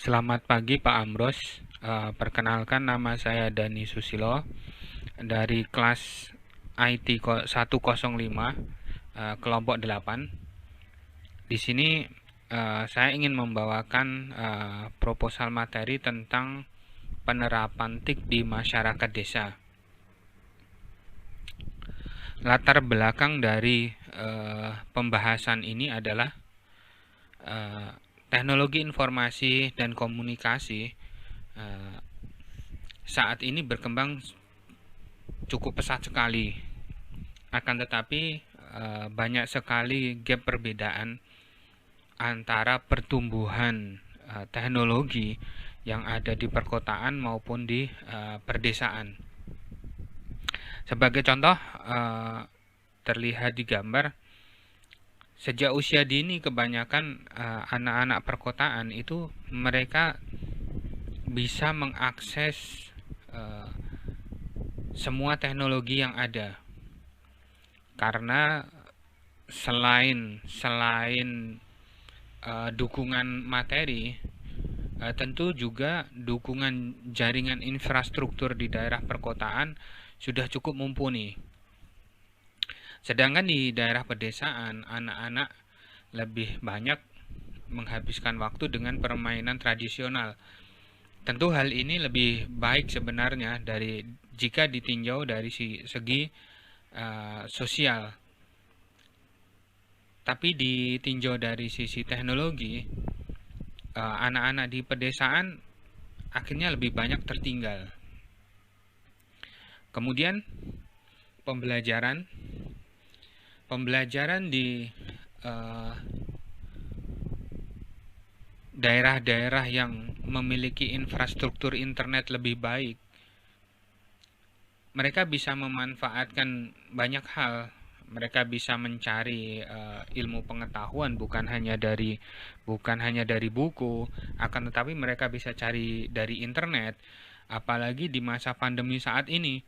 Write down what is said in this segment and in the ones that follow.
Selamat pagi Pak Amros. Perkenalkan nama saya Dani Susilo dari kelas IT 105 kelompok 8. Di sini saya ingin membawakan proposal materi tentang penerapan TIK di masyarakat desa. Latar belakang dari pembahasan ini adalah teknologi informasi dan komunikasi saat ini berkembang cukup pesat sekali. Akan tetapi banyak sekali gap perbedaan antara pertumbuhan teknologi yang ada di perkotaan maupun di perdesaan. Sebagai contoh, terlihat di gambar, sejak usia dini kebanyakan anak-anak perkotaan itu mereka bisa mengakses semua teknologi yang ada, karena selain dukungan materi, tentu juga dukungan jaringan infrastruktur di daerah perkotaan sudah cukup mumpuni. Sedangkan di daerah pedesaan, anak-anak lebih banyak menghabiskan waktu dengan permainan tradisional. Tentu hal ini lebih baik sebenarnya jika ditinjau dari segi sosial. Tapi ditinjau dari sisi teknologi, anak-anak di pedesaan akhirnya lebih banyak tertinggal. Kemudian pembelajaran di daerah-daerah yang memiliki infrastruktur internet lebih baik, mereka bisa memanfaatkan banyak hal. Mereka bisa mencari ilmu pengetahuan bukan hanya dari buku, akan tetapi mereka bisa cari dari internet. Apalagi di masa pandemi saat ini,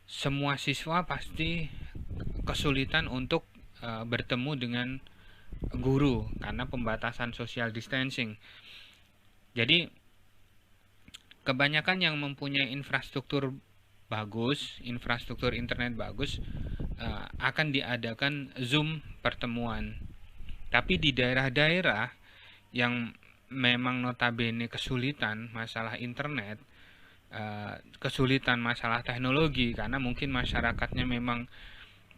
semua siswa pasti kesulitan untuk bertemu dengan guru karena pembatasan social distancing. Jadi kebanyakan yang mempunyai infrastruktur bagus, infrastruktur internet bagus, akan diadakan Zoom pertemuan. Tapi di daerah-daerah yang memang notabene kesulitan masalah internet, kesulitan masalah teknologi, karena mungkin masyarakatnya memang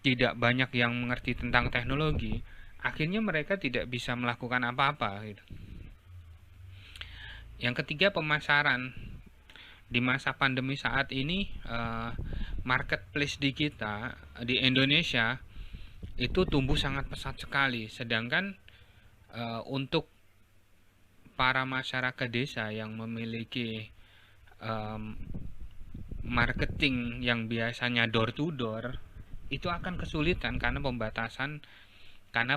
tidak banyak yang mengerti tentang teknologi, akhirnya mereka tidak bisa melakukan apa-apa gitu. Yang ketiga, pemasaran. Di masa pandemi saat ini, marketplace di kita di Indonesia itu tumbuh sangat pesat sekali. Sedangkan untuk para masyarakat desa yang memiliki marketing yang biasanya door to door, itu akan kesulitan karena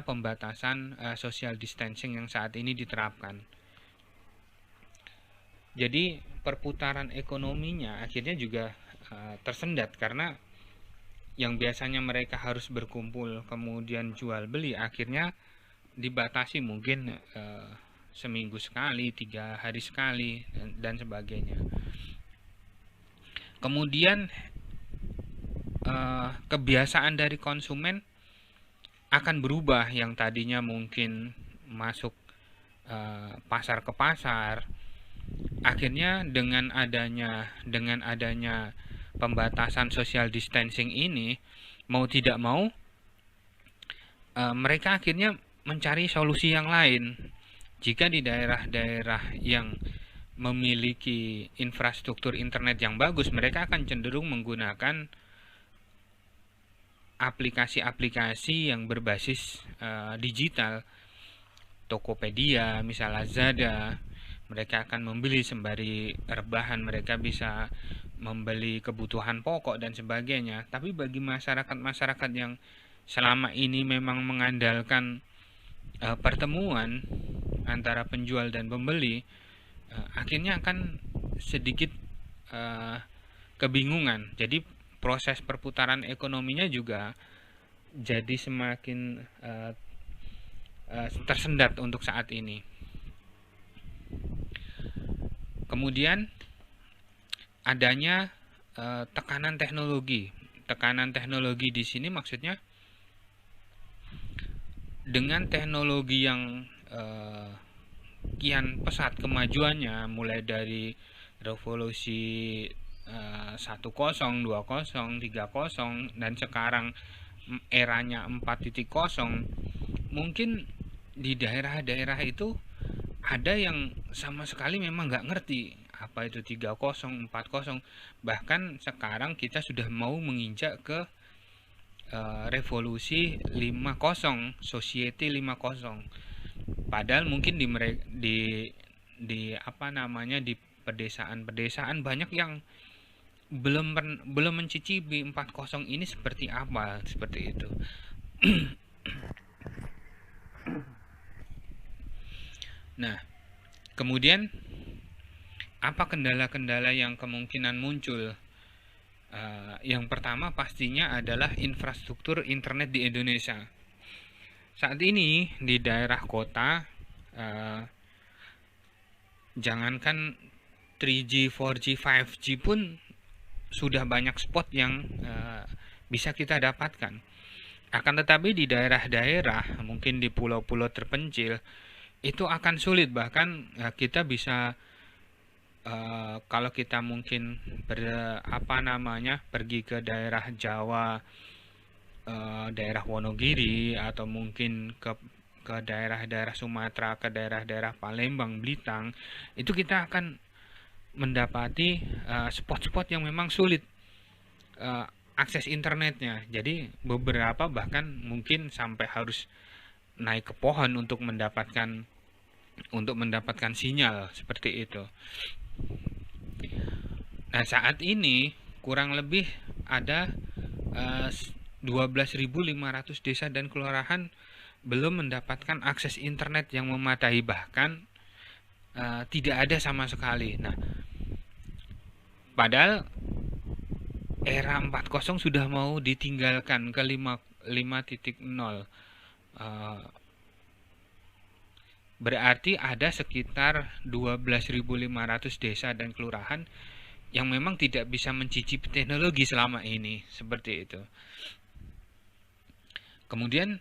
pembatasan social distancing yang saat ini diterapkan. Jadi perputaran ekonominya akhirnya juga tersendat, karena yang biasanya mereka harus berkumpul kemudian jual beli akhirnya dibatasi, mungkin seminggu sekali, 3 hari sekali, dan sebagainya. Kemudian kebiasaan dari konsumen akan berubah, yang tadinya mungkin masuk pasar ke pasar, akhirnya dengan adanya pembatasan social distancing ini, mau tidak mau mereka akhirnya mencari solusi yang lain. Jika di daerah-daerah yang memiliki infrastruktur internet yang bagus, mereka akan cenderung menggunakan aplikasi-aplikasi yang berbasis digital. Tokopedia, misalnya Lazada, mereka akan membeli sembari rebahan, mereka bisa membeli kebutuhan pokok dan sebagainya. Tapi bagi masyarakat yang selama ini memang mengandalkan pertemuan antara penjual dan pembeli, akhirnya akan sedikit kebingungan. Jadi proses perputaran ekonominya juga jadi semakin tersendat untuk saat ini. Kemudian adanya tekanan teknologi. Tekanan teknologi di sini maksudnya dengan teknologi yang kian pesat kemajuannya, mulai dari revolusi 10, 20, 30, dan sekarang eranya 4.0, mungkin di daerah-daerah itu ada yang sama sekali memang nggak ngerti apa itu 30, 40. Bahkan sekarang kita sudah mau menginjak ke revolusi 50, society 50. Padahal mungkin di apa namanya, di pedesaan-pedesaan banyak yang belum mencicipi 40 ini seperti apa, seperti itu. Nah, kemudian apa kendala-kendala yang kemungkinan muncul? Yang pertama pastinya adalah infrastruktur internet di Indonesia. Saat ini di daerah kota, jangankan 3G, 4G, 5G pun sudah banyak spot yang bisa kita dapatkan. Akan tetapi di daerah-daerah, mungkin di pulau-pulau terpencil, itu akan sulit. Bahkan kita bisa kalau kita mungkin pergi ke daerah Jawa, daerah Wonogiri, atau mungkin ke daerah-daerah Sumatera, ke daerah-daerah Palembang, Blitar, itu kita akan mendapati spot-spot yang memang sulit akses internetnya. Jadi beberapa bahkan mungkin sampai harus naik ke pohon untuk mendapatkan sinyal seperti itu. Nah, saat ini kurang lebih ada 12.500 desa dan kelurahan belum mendapatkan akses internet yang memadai, bahkan tidak ada sama sekali. Nah, padahal era 4.0 sudah mau ditinggalkan ke 5.0. Berarti ada sekitar 12.500 desa dan kelurahan yang memang tidak bisa mencicipi teknologi selama ini, seperti itu. Kemudian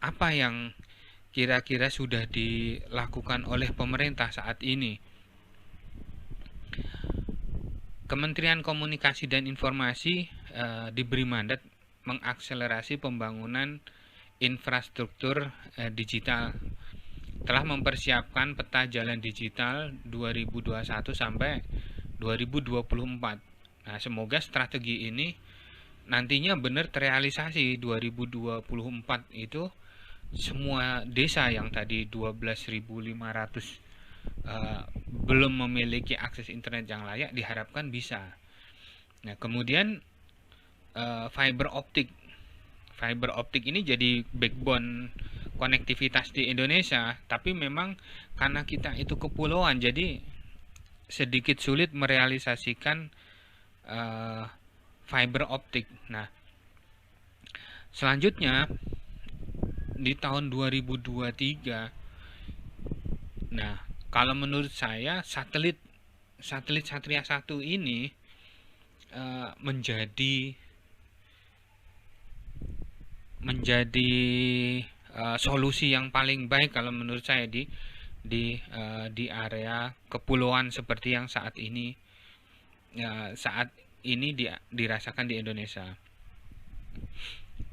apa yang kira-kira sudah dilakukan oleh pemerintah saat ini? Kementerian Komunikasi dan Informasi diberi mandat mengakselerasi pembangunan infrastruktur digital, telah mempersiapkan peta jalan digital 2021 sampai 2024. Nah, semoga strategi ini nantinya benar terrealisasi. 2024 itu semua desa yang tadi 12.500 belum memiliki akses internet yang layak diharapkan bisa. Nah, kemudian fiber optik ini jadi backbone konektivitas di Indonesia, tapi memang karena kita itu kepulauan, jadi sedikit sulit merealisasikan fiber optik. Nah, selanjutnya di tahun 2023, nah, kalau menurut saya satelit Satria 1 ini menjadi solusi yang paling baik kalau menurut saya di area kepulauan seperti yang saat ini dirasakan di Indonesia.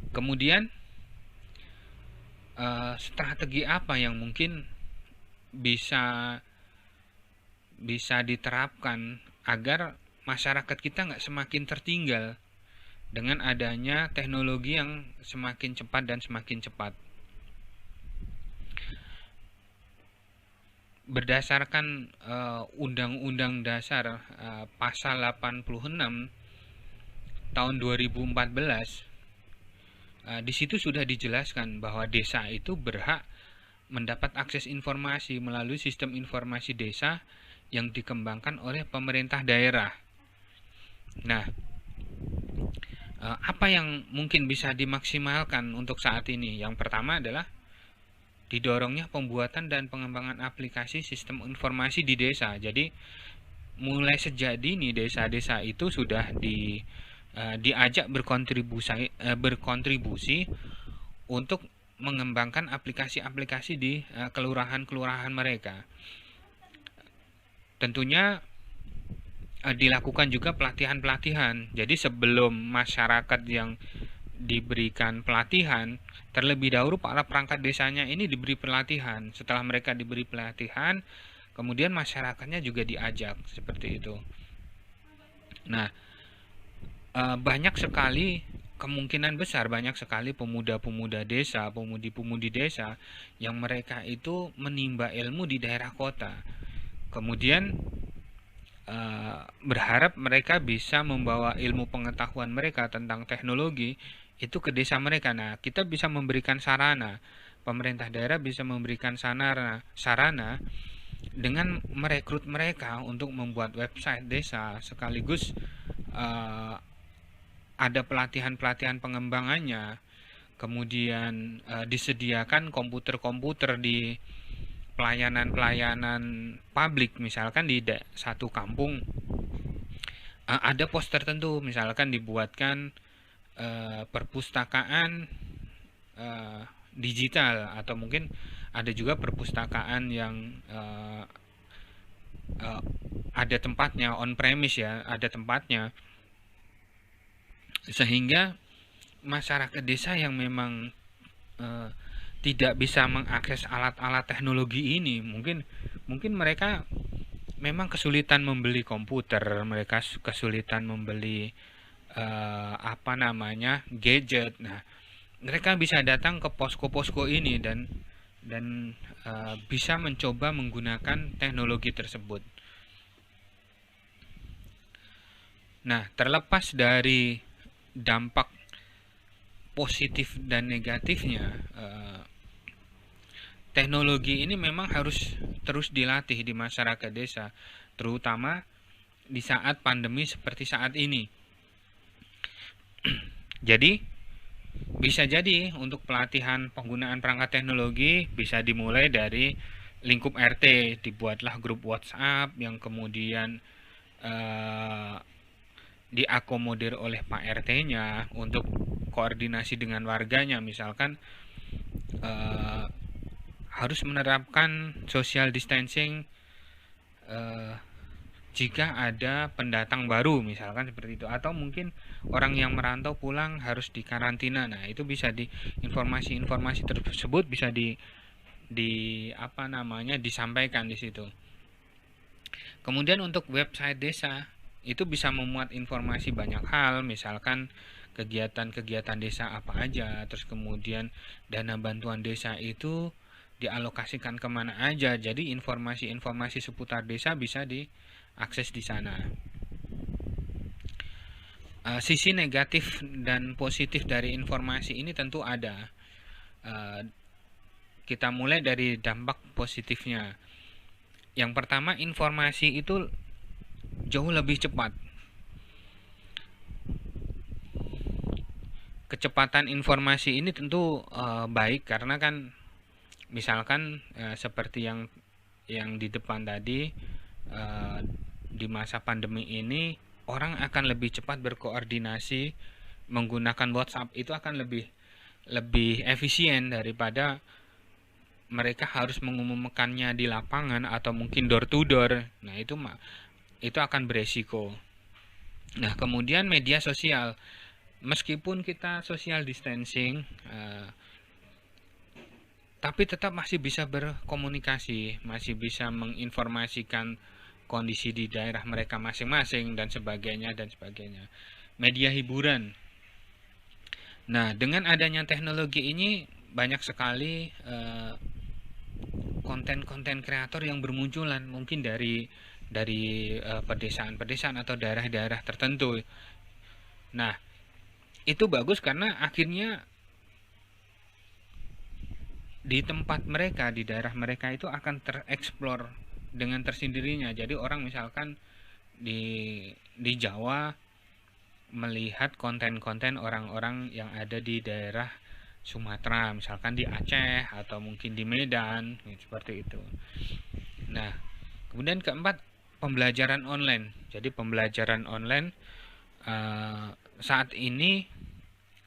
Kemudian strategi apa yang mungkin bisa diterapkan agar masyarakat kita nggak semakin tertinggal dengan adanya teknologi yang semakin cepat dan semakin cepat. Berdasarkan Undang-Undang Dasar Pasal 86 tahun 2014, di situ sudah dijelaskan bahwa desa itu berhak mendapat akses informasi melalui sistem informasi desa yang dikembangkan oleh pemerintah daerah. Nah, apa yang mungkin bisa dimaksimalkan untuk saat ini? Yang pertama adalah didorongnya pembuatan dan pengembangan aplikasi sistem informasi di desa. Jadi mulai sejak dini desa-desa itu sudah diajak berkontribusi untuk mengembangkan aplikasi-aplikasi di kelurahan-kelurahan mereka. Tentunya dilakukan juga pelatihan-pelatihan. Jadi sebelum masyarakat yang diberikan pelatihan, terlebih dahulu para perangkat desanya ini diberi pelatihan. Setelah mereka diberi pelatihan, kemudian masyarakatnya juga diajak seperti itu. Nah, banyak sekali kemungkinan besar, banyak sekali pemuda-pemuda desa, pemudi-pemudi desa yang mereka itu menimba ilmu di daerah kota. Kemudian berharap mereka bisa membawa ilmu pengetahuan mereka tentang teknologi itu ke desa mereka. Nah, kita bisa memberikan sarana, pemerintah daerah bisa memberikan sarana dengan merekrut mereka untuk membuat website desa, sekaligus ada pelatihan-pelatihan pengembangannya. Kemudian disediakan komputer-komputer di pelayanan-pelayanan publik, misalkan di satu kampung ada pos tertentu, misalkan dibuatkan perpustakaan digital, atau mungkin ada juga perpustakaan yang ada tempatnya on premise ya, ada tempatnya, sehingga masyarakat desa yang memang tidak bisa mengakses alat-alat teknologi ini, mungkin mereka memang kesulitan membeli komputer, mereka kesulitan membeli gadget. Nah, mereka bisa datang ke posko-posko ini dan bisa mencoba menggunakan teknologi tersebut. Nah, terlepas dari dampak positif dan negatifnya, teknologi ini memang harus terus dilatih di masyarakat desa, terutama di saat pandemi seperti saat ini. Jadi, bisa jadi untuk pelatihan penggunaan perangkat teknologi bisa dimulai dari lingkup RT, dibuatlah grup WhatsApp yang kemudian diakomodir oleh Pak RT-nya untuk koordinasi dengan warganya, misalkan harus menerapkan social distancing jika ada pendatang baru, misalkan seperti itu, atau mungkin orang yang merantau pulang harus dikarantina. Nah, itu bisa informasi-informasi tersebut bisa disampaikan di situ. Kemudian untuk website desa itu bisa memuat informasi banyak hal, misalkan kegiatan-kegiatan desa apa aja, terus kemudian dana bantuan desa itu dialokasikan kemana aja. Jadi informasi-informasi seputar desa bisa diakses di sana. Sisi negatif dan positif dari informasi ini tentu ada. Kita mulai dari dampak positifnya. Yang pertama, informasi itu jauh lebih cepat. Kecepatan informasi ini tentu baik, karena kan misalkan seperti yang di depan tadi, di masa pandemi ini orang akan lebih cepat berkoordinasi menggunakan WhatsApp, itu akan lebih efisien daripada mereka harus mengumumkannya di lapangan atau mungkin door to door. Nah, itu akan beresiko. Nah, kemudian media sosial, meskipun kita social distancing, tapi tetap masih bisa berkomunikasi, masih bisa menginformasikan kondisi di daerah mereka masing-masing dan sebagainya. Media hiburan. Nah, dengan adanya teknologi ini banyak sekali konten-konten kreator yang bermunculan, mungkin dari pedesaan-pedesaan atau daerah-daerah tertentu. Nah, itu bagus karena akhirnya di tempat mereka, di daerah mereka itu akan tereksplor dengan tersendirinya. Jadi orang misalkan di Jawa melihat konten-konten orang-orang yang ada di daerah Sumatera, misalkan di Aceh atau mungkin di Medan, seperti itu. Nah, kemudian keempat, pembelajaran online. Jadi pembelajaran online saat ini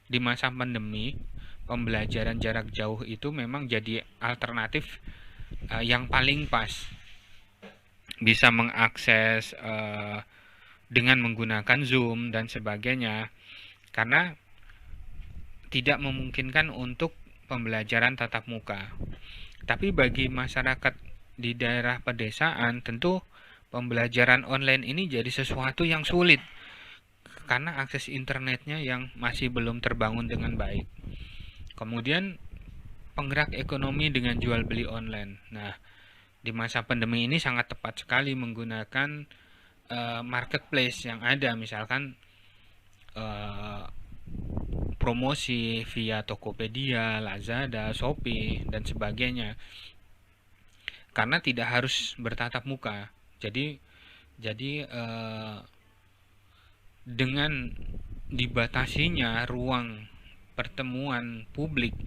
di masa pandemi, pembelajaran jarak jauh itu memang jadi alternatif yang paling pas. Bisa mengakses dengan menggunakan Zoom dan sebagainya, karena tidak memungkinkan untuk pembelajaran tatap muka. Tapi bagi masyarakat di daerah pedesaan, tentu pembelajaran online ini jadi sesuatu yang sulit karena akses internetnya yang masih belum terbangun dengan baik. Kemudian penggerak ekonomi dengan jual beli online. Nah, di masa pandemi ini sangat tepat sekali menggunakan marketplace yang ada, misalkan promosi via Tokopedia, Lazada, Shopee, dan sebagainya. Karena tidak harus bertatap muka. Jadi dengan dibatasinya ruang pertemuan publik,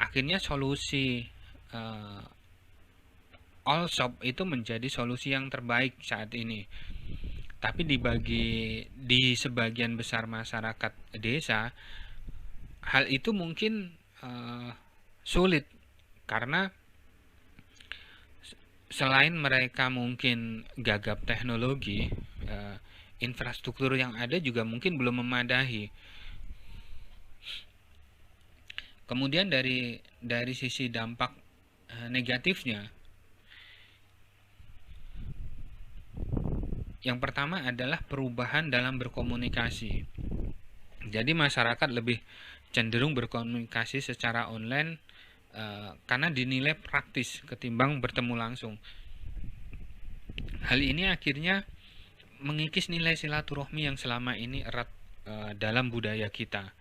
akhirnya solusi all shop itu menjadi solusi yang terbaik saat ini. Tapi di sebagian besar masyarakat desa, hal itu mungkin sulit karena selain mereka mungkin gagap teknologi, infrastruktur yang ada juga mungkin belum memadai. Kemudian dari sisi dampak negatifnya, yang pertama adalah perubahan dalam berkomunikasi. Jadi masyarakat lebih cenderung berkomunikasi secara online karena dinilai praktis ketimbang bertemu langsung. Hal ini akhirnya mengikis nilai silaturahmi yang selama ini erat dalam budaya kita.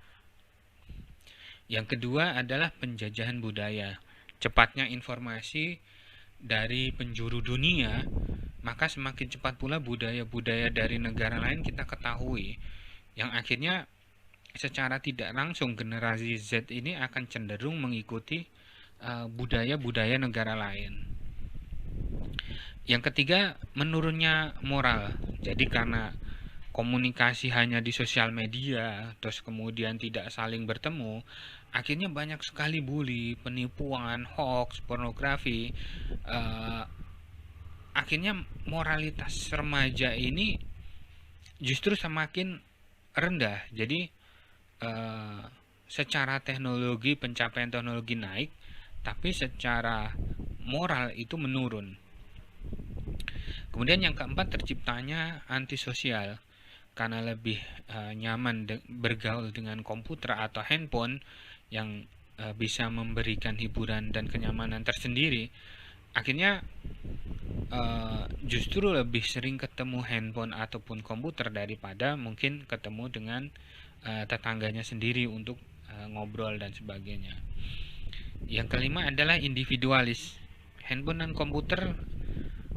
Yang kedua adalah penjajahan budaya. Cepatnya informasi dari penjuru dunia, maka semakin cepat pula budaya-budaya dari negara lain kita ketahui, yang akhirnya secara tidak langsung generasi Z ini akan cenderung mengikuti budaya-budaya negara lain. Yang ketiga, menurunnya moral. Jadi karena komunikasi hanya di sosial media, terus kemudian tidak saling bertemu, akhirnya banyak sekali bully, penipuan, hoax, pornografi. Akhirnya moralitas remaja ini justru semakin rendah. Jadi secara teknologi, pencapaian teknologi naik, tapi secara moral itu menurun. Kemudian yang keempat, terciptanya antisosial. Karena lebih nyaman bergaul dengan komputer atau handphone yang bisa memberikan hiburan dan kenyamanan tersendiri, akhirnya justru lebih sering ketemu handphone ataupun komputer daripada mungkin ketemu dengan tetangganya sendiri untuk ngobrol dan sebagainya. Yang kelima adalah individualis. Handphone dan komputer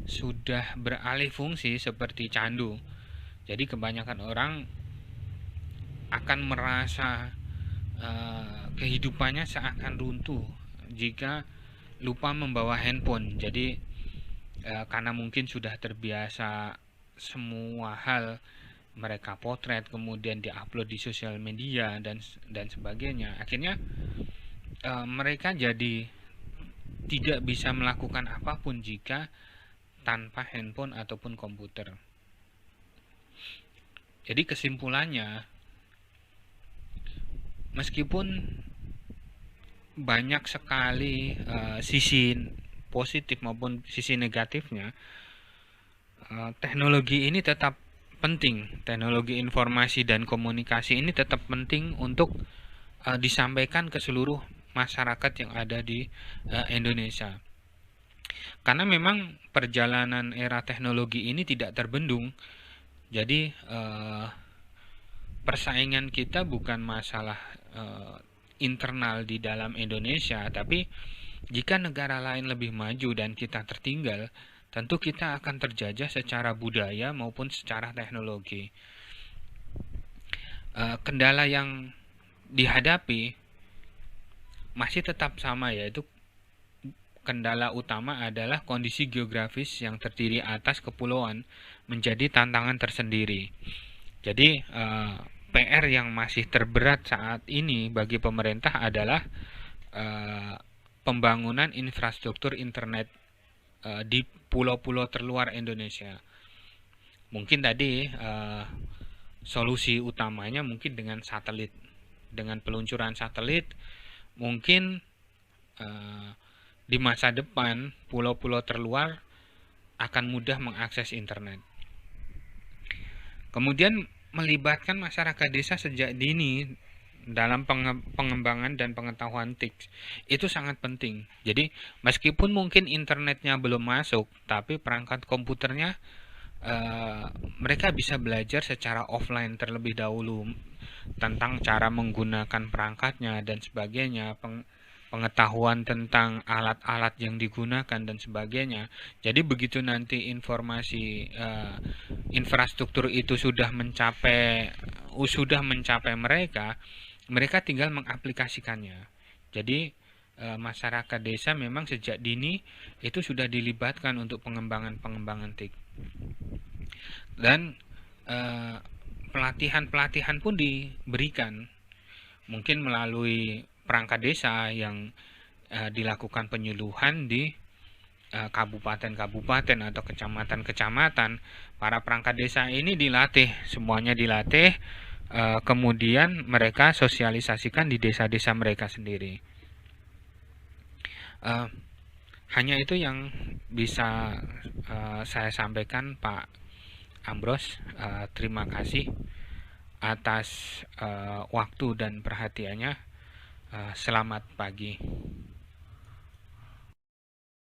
sudah beralih fungsi seperti candu. Jadi kebanyakan orang akan merasa kehidupannya seakan runtuh jika lupa membawa handphone. Jadi karena mungkin sudah terbiasa semua hal mereka potret kemudian diupload di sosial media dan sebagainya, akhirnya mereka jadi tidak bisa melakukan apapun jika tanpa handphone ataupun komputer. Jadi kesimpulannya, meskipun banyak sekali sisi positif maupun sisi negatifnya, teknologi ini tetap penting. Teknologi informasi dan komunikasi ini tetap penting untuk disampaikan ke seluruh masyarakat yang ada di Indonesia. Karena memang perjalanan era teknologi ini tidak terbendung. Jadi persaingan kita bukan masalah internal di dalam Indonesia, tapi jika negara lain lebih maju dan kita tertinggal, tentu kita akan terjajah secara budaya maupun secara teknologi. Kendala yang dihadapi masih tetap sama, yaitu kendala utama adalah kondisi geografis yang terdiri atas kepulauan menjadi tantangan tersendiri. Jadi PR yang masih terberat saat ini bagi pemerintah adalah pembangunan infrastruktur internet di pulau-pulau terluar Indonesia. Mungkin tadi solusi utamanya mungkin dengan satelit, dengan peluncuran satelit mungkin di masa depan pulau-pulau terluar akan mudah mengakses internet. Kemudian melibatkan masyarakat desa sejak dini dalam pengembangan dan pengetahuan TIK itu sangat penting. Jadi meskipun mungkin internetnya belum masuk, tapi perangkat komputernya mereka bisa belajar secara offline terlebih dahulu tentang cara menggunakan perangkatnya dan sebagainya, pengetahuan tentang alat-alat yang digunakan dan sebagainya. Jadi begitu nanti informasi infrastruktur itu sudah mencapai mereka tinggal mengaplikasikannya. Jadi masyarakat desa memang sejak dini itu sudah dilibatkan untuk pengembangan TIK. Dan pelatihan-pelatihan pun diberikan, mungkin melalui perangkat desa yang dilakukan penyuluhan di kabupaten-kabupaten atau kecamatan-kecamatan. Para perangkat desa ini semuanya dilatih, kemudian mereka sosialisasikan di desa-desa mereka sendiri. Hanya itu yang bisa saya sampaikan, Pak Ambros. Terima kasih atas waktu dan perhatiannya. Selamat pagi.